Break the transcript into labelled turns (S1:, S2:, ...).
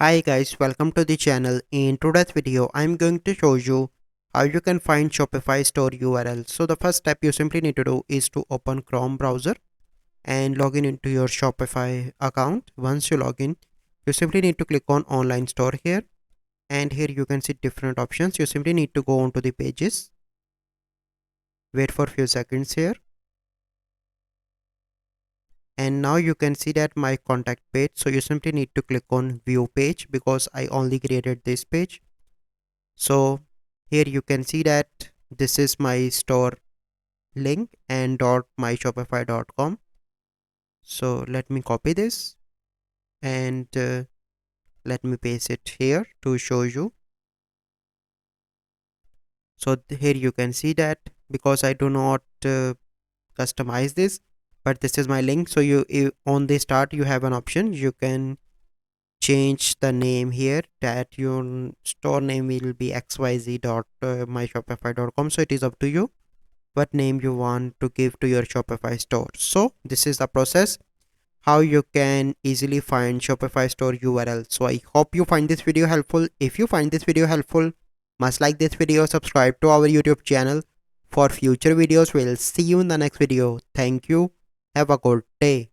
S1: Hi guys, welcome to the channel. In today's video, I'm going to show you how you can find Shopify store URL. So the first step you simply need to do is to open Chrome browser and log in into your Shopify account. Once you log in, you simply need to click on online store here, and here you can see different options. You simply need to go onto the pages. Wait for a few seconds here. And now you can see that my contact page. So you simply need to click on view page because I only created this page. So here you can see that this is my store link and .myshopify.com. So let me copy this and let me paste it here to show you. So here you can see that because I do not customize this, but this is my link. So you on the start you have an option. You can change the name here that your store name will be xyz.myshopify.com. So it is up to you what name you want to give to your Shopify store. So this is the process how you can easily find Shopify store URL. So I hope you find this video helpful. If you find this video helpful, must like this video, subscribe to our YouTube channel for future videos. We'll see you in the next video. Thank you. Have a good day.